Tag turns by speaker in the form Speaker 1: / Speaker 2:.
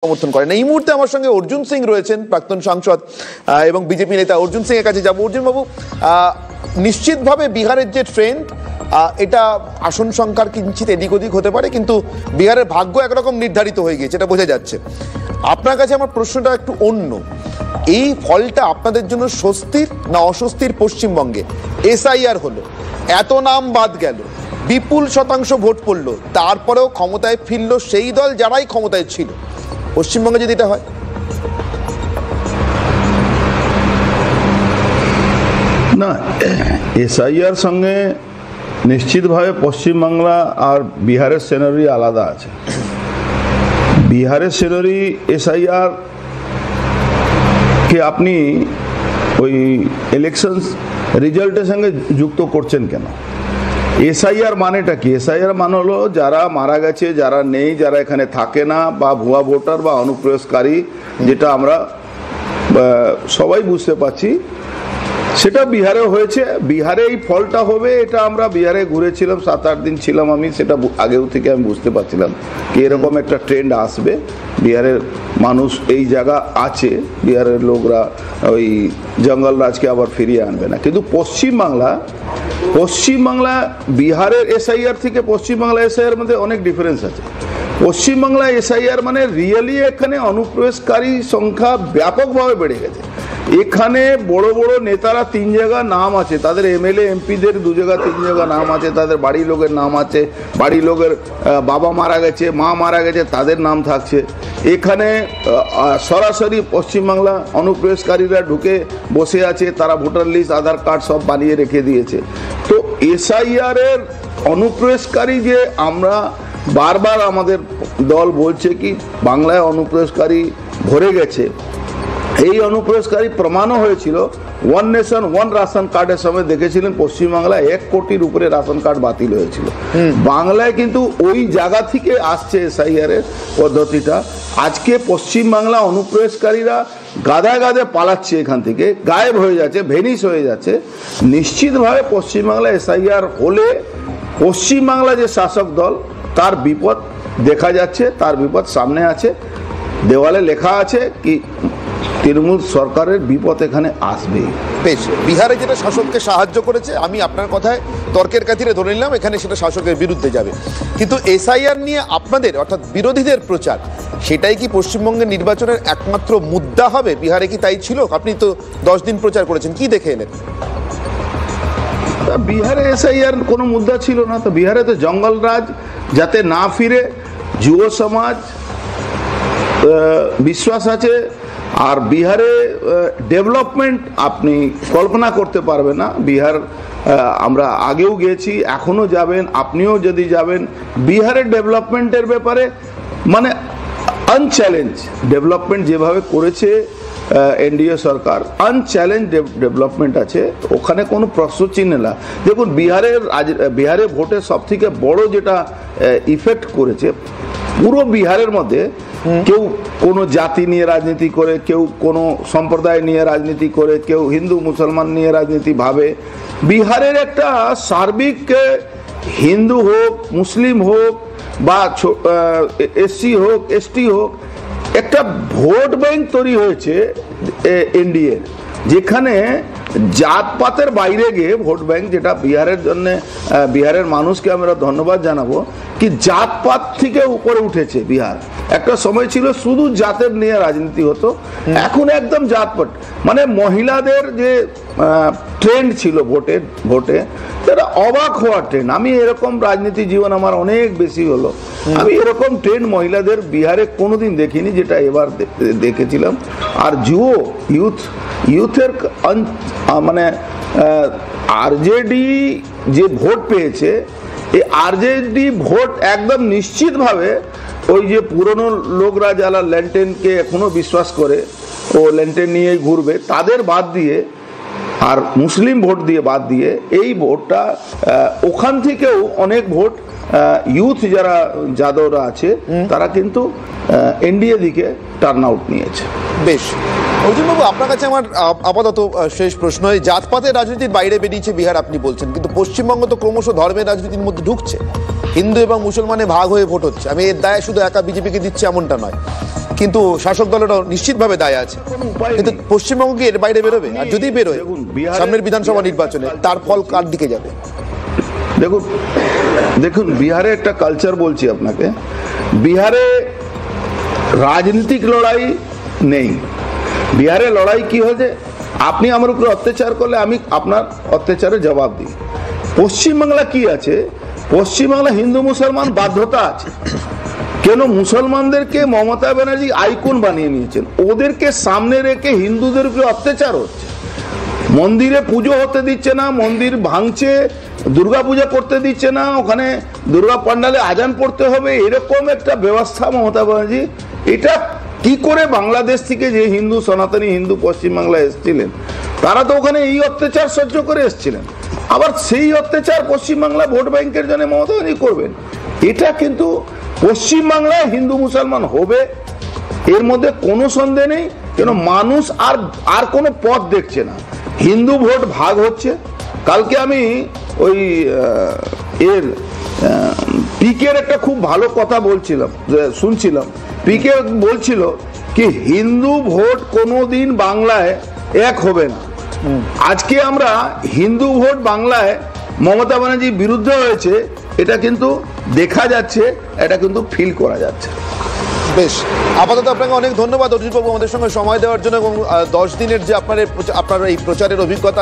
Speaker 1: সমর্থন করেন। এই মুহূর্তে আমার সঙ্গে অর্জুন সিং রয়েছেন, প্রাক্তন সাংসদ এবং বিজেপি নেতা। অর্জুন সিং এর কাছে যাবো। অর্জুন বাবু, নিশ্চিতভাবে বিহারের যে ট্রেন্ড, এটা আসন সংখ্যার কিঞ্চিত এদিক ওদিক হতে পারে, কিন্তু বিহারের ভাগ্য একরকম নির্ধারিত হয়ে গিয়েছে, এটা বোঝা যাচ্ছে। আপনার কাছে আমার প্রশ্নটা একটু অন্য। এই ফলটা আপনাদের জন্য স্বস্তির না অস্বস্তির? পশ্চিমবঙ্গে এসআইআর হলো, এত নাম বাদ গেল, বিপুল শতাংশ ভোট পড়লো, তারপরেও ক্ষমতায় ফিরল সেই দল যারাই ক্ষমতায় ছিল। পশ্চিমবঙ্গে যদি এটা হয়,
Speaker 2: না, এসআইআর সঙ্গে নিশ্চিতভাবে পশ্চিমবাংলা আর বিহারের সিনারি আলাদা আছে। বিহারের সিনারি এসআইআর কে আপনি ওই ইলেকশন রেজাল্টের সঙ্গে যুক্ত করছেন কেন? এসআইআর মানেটা কি? এসআইআর মানে হলো যারা মারা গেছে, যারা নেই, যারা এখানে থাকে না, বা ভুয়া ভোটার বা অনুপ্রবেশকারী, যেটা আমরা সবাই বুঝতে পারছি, সেটা বিহারে হয়েছে। বিহারে এই ফলটা হবে, এটা আমরা বিহারে ঘুরেছিলাম, 7-8 দিন ছিলাম আমি, সেটা আগেও থেকে আমি বুঝতে পারছিলাম কি এরকম একটা ট্রেন্ড আসবে। বিহারের মানুষ এই জায়গা আছে, বিহারের লোকরা ওই জঙ্গল রাজকে আবার ফিরিয়ে আনবে না। কিন্তু পশ্চিমবাংলা বিহারের এসআইআর থেকে পশ্চিমবাংলা এসআইআর মধ্যে অনেক ডিফারেন্স আছে। পশ্চিমবাংলা এসআইআর মানে রিয়েলি এখানে অনুপ্রবেশকারী সংখ্যা ব্যাপকভাবে বেড়ে গেছে। এখানে বড় বড় নেতারা 3 জায়গা নাম আছে, তাদের এমএলএ এমপিদের 2 জায়গা 3 জায়গা নাম আছে, তাদের বাড়ির লোকের নাম আছে, বাড়ির লোকের বাবা মারা গেছে, মা মারা গেছে, তাদের নাম থাকছে। এখানে সরাসরি পশ্চিমবাংলা অনুপ্রবেশকারীরা ঢুকে বসে আছে, তারা ভোটার লিস্ট, আধার কার্ড সব বানিয়ে রেখে দিয়েছে। তো এসআইআর এর অনুপ্রবেশকারী যে আমরা বারবার আমাদের দল বলছে কি বাংলায় অনুপ্রবেশকারী ভরে গেছে, এই অনুপ্রবেশকারী প্রমাণও হয়েছিল। ওয়ান নেশন ওয়ান রাশন কার্ডের সময় দেখেছিলেন পশ্চিমবাংলায় 1 কোটির উপরে রাশন কার্ড বাতিল হয়েছিল। বাংলায় কিন্তু ওই জায়গা থেকে আসছে এসআইআর এর পদ্ধতিটা। আজকে পশ্চিমবাংলা অনুপ্রবেশকারীরা গাদায় গাদায় পালাচ্ছে, এখান থেকে গায়েব হয়ে যাচ্ছে, ভেনিস হয়ে যাচ্ছে। নিশ্চিতভাবে পশ্চিমবাংলা এসআইআর হলে পশ্চিমবাংলা যে শাসক দল, তার বিপদ দেখা যাচ্ছে, তার বিপদ সামনে আছে। দেওয়ালে লেখা আছে কি তৃণমূল সরকারের বিপদ এখানে আসবে।
Speaker 1: বেশ, বিহারে যেটা শাসককে সাহায্য করেছে, আমি আপনার কথায় তর্কের খাতিরে ধরে নিলাম এখানে সেটা শাসকের বিরুদ্ধে যাবে, কিন্তু এসআইআর নিয়ে আপনাদের অর্থাৎ বিরোধীদের প্রচার, সেটাই কি পশ্চিমবঙ্গের নির্বাচনের একমাত্র মুদ্রা হবে? বিহারে কি তাই ছিল? আপনি তো 10 দিন প্রচার করেছেন, কি দেখে এলেন?
Speaker 2: বিহারে এসআইআর কোনো মুদ্রা ছিল না। তো বিহারে তো জঙ্গল রাজ যাতে না ফিরে যুব সমাজ বিশ্বাস আছে। আর বিহারে ডেভেলপমেন্ট আপনি কল্পনা করতে পারবেন না। বিহার আমরা আগেও গিয়েছি, এখনও যাবেন, আপনিও যদি যাবেন, বিহারের ডেভেলপমেন্টের ব্যাপারে মানে আনচ্যালেঞ্জ ডেভেলপমেন্ট যেভাবে করেছে এনডিএ সরকার, আনচ্যালেঞ্জ ডেভেলপমেন্ট আছে, ওখানে কোনো প্রশ্ন চিহ্ন না। দেখুন, বিহারে ভোটের সব থেকে বড় যেটা ইফেক্ট করেছে, পুরো বিহারের মধ্যে কেউ কোনো জাতি নিয়ে রাজনীতি করে, কেউ কোনো সম্প্রদায় নিয়ে রাজনীতি করে, কেউ হিন্দু মুসলমান নিয়ে রাজনীতি ভাবে। বিহারের একটা সার্বিক, হিন্দু হোক, মুসলিম হোক, বা এসসি হোক, এসটি হোক, একটা ভোট ব্যাংক তৈরি হয়েছে এনডিএ, যেখানে জাতপাতের বাইরে গিয়ে ভোট ব্যাংক, যেটা বিহারের জন্য, বিহারের মানুষকে আমরা ধন্যবাদ জানাবো কি জাতপাত থেকে উপরে উঠেছে বিহার। একটা সময় ছিল শুধু জাতের নিয়ে রাজনীতি হতো, এখন একদম জাতপাত, মানে মহিলাদের যে ট্রেন্ড ছিল ভোটে সেটা অবাক হওয়ার ট্রেন্ড। আমি এরকম রাজনীতি জীবন আমার অনেক বেশি হলো, আমি এরকম ট্রেন্ড মহিলাদের বিহারে কোনোদিন দেখিনি যেটা এবার দেখেছিলাম। আর ইউথের মানে আরজেডি যে ভোট পেয়েছে, এই আরজেডি ভোট একদম নিশ্চিতভাবে ওই যে পুরনো লোকরা যারা ল্যান্টেনকে এখনো বিশ্বাস করে, ও ল্যান্টেন নিয়েই ঘুরবে, তাদের বাদ দিয়ে আর মুসলিম ভোট দিয়ে বাদ দিয়ে এই ভোটটা, ওখান থেকেও অনেক ভোট ইউথ যারা যাদবরা আছে তারা কিন্তু এনডিএ দিকে টার্ন আউট নিয়েছে।
Speaker 1: বেশ, অর্জুনবাবু, আপনার কাছে আমার আপাতত শেষ প্রশ্ন, জাতপাতের রাজনীতির বাইরে বেরিয়েছে বিহার আপনি বলছেন, কিন্তু পশ্চিমবঙ্গ তো ক্রমশ ধর্মের রাজনীতির মধ্যে ঢুকছে। হিন্দু এবং মুসলমানে ভাগ হয়ে ভোট হচ্ছে। আমি এর দায় শুধু একা বিজেপিকে দিচ্ছি এমনটা নয়, কিন্তু শাসক দলেরও নিশ্চিতভাবে দায় আছে। কিন্তু পশ্চিমবঙ্গ কি এর বাইরে বেরোবে? আর যদি বেরোয় সামনের বিধানসভা নির্বাচনে তার ফল কার দিকে যাবে?
Speaker 2: দেখুন বিহারে একটা কালচার বলছি আপনাকে, বিহারে রাজনীতিক লড়াই নেই। বিহারে লড়াই কি হয়েছে, আপনি আমার উপরে অত্যাচার করলে আমি আপনার অত্যাচারের জবাব দিই। পশ্চিমবাংলা কি আছে, পশ্চিমবাংলা হিন্দু মুসলমান বাধ্যতা আছে। কেন মুসলমানদেরকে মমতা ব্যানার্জি আইকন বানিয়ে নিয়েছেন, ওদেরকে সামনে রেখে হিন্দুদের উপরে অত্যাচার হচ্ছে। মন্দিরে পুজো হতে দিচ্ছে না, মন্দির ভাঙছে, দুর্গা পূজা করতে দিচ্ছে না, ওখানে দুর্গা পান্ডালে আজান পড়তে হবে, এরকম একটা ব্যবস্থা মমতা ব্যানার্জি। এটা কি করে বাংলাদেশ থেকে যে হিন্দু সনাতনী হিন্দু পশ্চিমবাংলায় এসেছিলেন তারা তো ওখানে এই অত্যাচার সহ্য করে এসেছিলেন, আবার সেই অত্যাচার পশ্চিমবাংলা ভোট ব্যাংকের জন্য মমতা ব্যানার্জি করবেন। এটা কিন্তু পশ্চিমবাংলায় হিন্দু মুসলমান হবে, এর মধ্যে কোনো সন্দেহ নেই। কেন মানুষ আর কোনো পথ দেখছে না, হিন্দু ভোট ভাগ হচ্ছে। কালকে আমি ওই পিকের একটা খুব ভালো কথা বলছিলাম, শুনছিলাম। পিকে বলছিল কি হিন্দু ভোট কোনোদিন বাংলায় এক হবে না। আজকে আমরা হিন্দু ভোট বাংলায় মমতা ব্যানার্জির বিরুদ্ধে হয়েছে, এটা কিন্তু দেখা যাচ্ছে, এটা কিন্তু ফিল করা যাচ্ছে।
Speaker 1: বেশ, আপাতত আপনাকে অনেক ধন্যবাদ অর্জুন বাবু আমাদের সঙ্গে সময় দেওয়ার জন্য এবং 10 দিনের যে আপনার এই প্রচারের অভিজ্ঞতা